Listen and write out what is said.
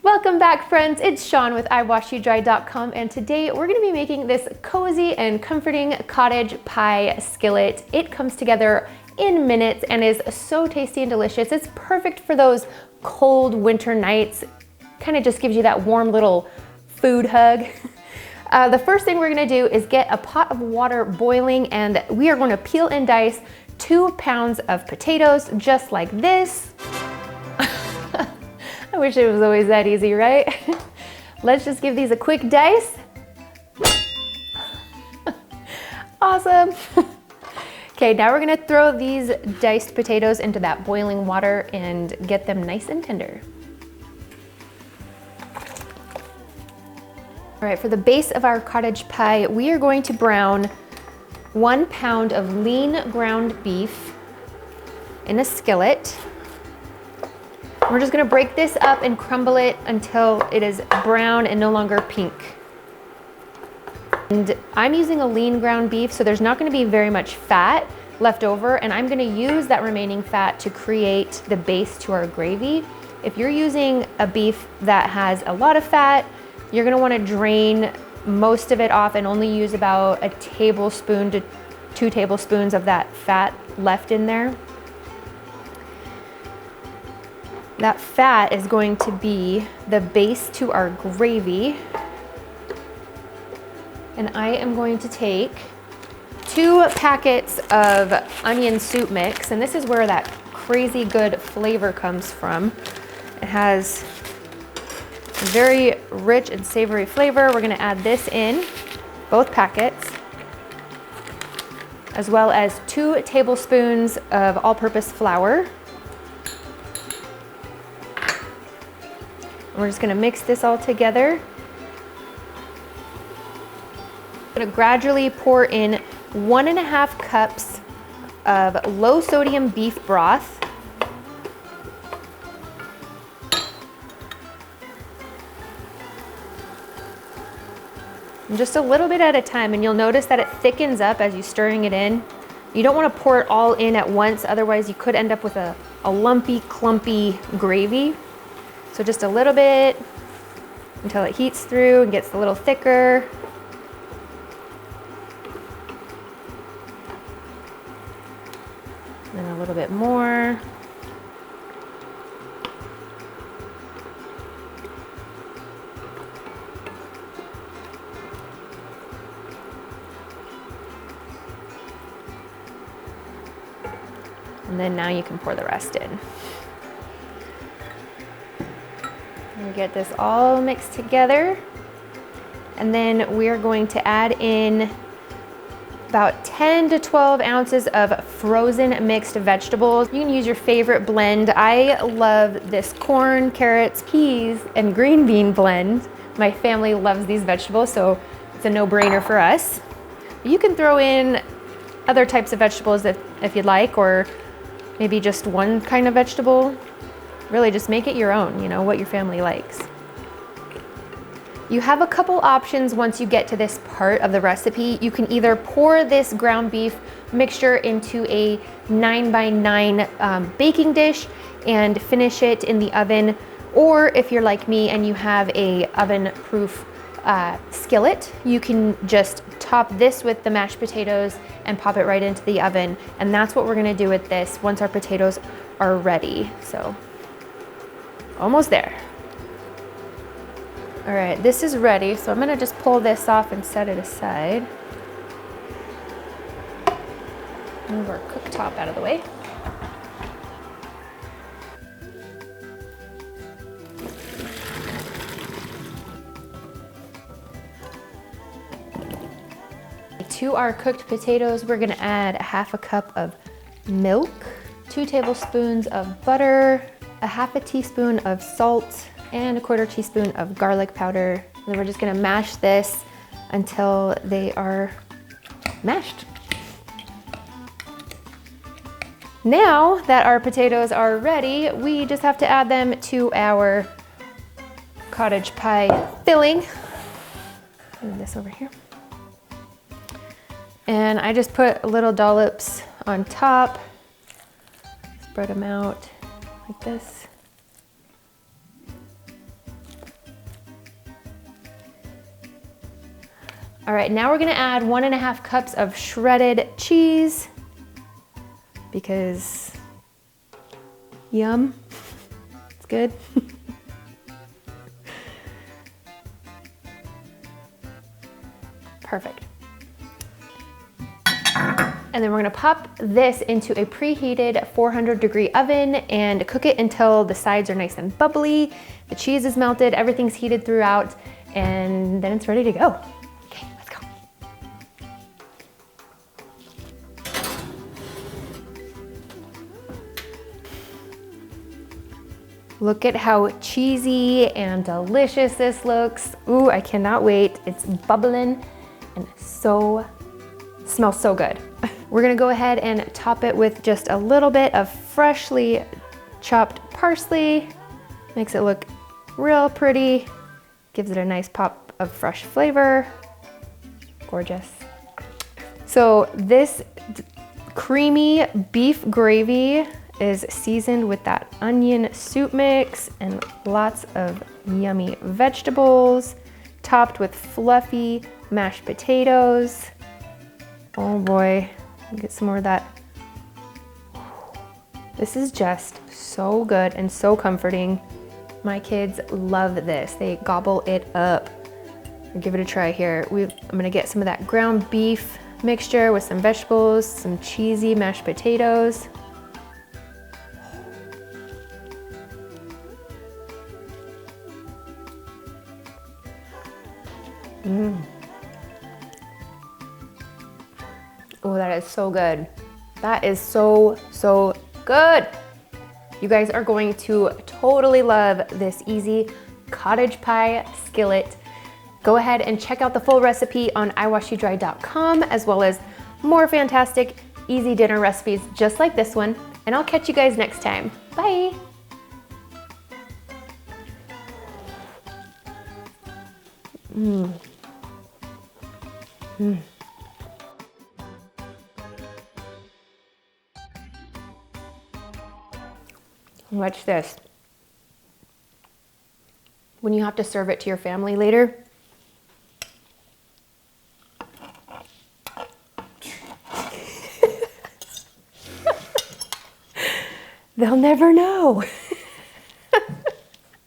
Welcome back, friends. It's Sean with iwashyouDry.com, and today we're going to be making this cozy and comforting cottage pie skillet. It comes together in minutes and is so tasty and delicious. It's perfect for those cold winter nights. Kind of just gives you that warm little food hug. The first thing we're going to do is get a pot of water boiling, and we are going to peel and dice 2 pounds of potatoes just like this. I wish it was always that easy, right? Let's just give these a quick dice. Awesome. Okay, now we're gonna throw these diced potatoes into that boiling water and get them nice and tender. All right, for the base of our cottage pie, we are going to brown 1 pound of lean ground beef in a skillet. We're just gonna break this up and crumble it until it is brown and no longer pink. And I'm using a lean ground beef, so there's not gonna be very much fat left over, and I'm gonna use that remaining fat to create the base to our gravy. If you're using a beef that has a lot of fat, you're gonna wanna drain most of it off and only use about a tablespoon to 2 tablespoons of that fat left in there. That fat is going to be the base to our gravy. And I am going to take 2 packets of onion soup mix, and this is where that crazy good flavor comes from. It has a very rich and savory flavor. We're gonna add this in, both packets, as well as 2 tablespoons of all-purpose flour. We're just gonna mix this all together. I'm gonna gradually pour in 1.5 cups of low sodium beef broth. And just a little bit at a time, and you'll notice that it thickens up as you're stirring it in. You don't wanna pour it all in at once, otherwise you could end up with a lumpy, clumpy gravy. So just a little bit until it heats through and gets a little thicker. And then a little bit more. And then now you can pour the rest in. We get this all mixed together, and then we're going to add in about 10 to 12 ounces of frozen mixed vegetables. You can use your favorite blend. I love this corn, carrots, peas, and green bean blend. My family loves these vegetables, so it's a no-brainer for us. You can throw in other types of vegetables if you'd like, or maybe just one kind of vegetable. Really just make it your own, you know, what your family likes. You have a couple options once you get to this part of the recipe. You can either pour this ground beef mixture into a 9x9 baking dish and finish it in the oven, or if you're like me and you have a oven-proof skillet, you can just top this with the mashed potatoes and pop it right into the oven. And that's what we're gonna do with this once our potatoes are ready. So almost there. All right, this is ready, so I'm gonna just pull this off and set it aside. Move our cooktop out of the way. To our cooked potatoes, we're gonna add 1/2 cup of milk, 2 tablespoons of butter, 1/2 teaspoon of salt, and 1/4 teaspoon of garlic powder. And then we're just gonna mash this until they are mashed. Now that our potatoes are ready, we just have to add them to our cottage pie filling. Move this over here. And I just put little dollops on top, spread them out like this. All right, now we're gonna add 1.5 cups of shredded cheese because yum, it's good. Perfect. And then we're gonna pop this into a preheated 400-degree oven and cook it until the sides are nice and bubbly, the cheese is melted, everything's heated throughout, and then it's ready to go. Okay, let's go. Look at how cheesy and delicious this looks. Ooh, I cannot wait. It's bubbling and smells so good. We're gonna go ahead and top it with just a little bit of freshly chopped parsley. Makes it look real pretty. Gives it a nice pop of fresh flavor. Gorgeous. So this creamy beef gravy is seasoned with that onion soup mix and lots of yummy vegetables, topped with fluffy mashed potatoes. Oh boy, get some more of that. This is just so good and so comforting. My kids love this. They gobble it up. I'll give it a try here. I'm gonna get some of that ground beef mixture with some vegetables, some cheesy mashed potatoes. Oh, that is so good. That is so good. You guys are going to totally love this easy cottage pie skillet. Go ahead and check out the full recipe on iwashyouDry.com, as well as more fantastic, easy dinner recipes just like this one. And I'll catch you guys next time. Bye. Watch this. When you have to serve it to your family later, they'll never know.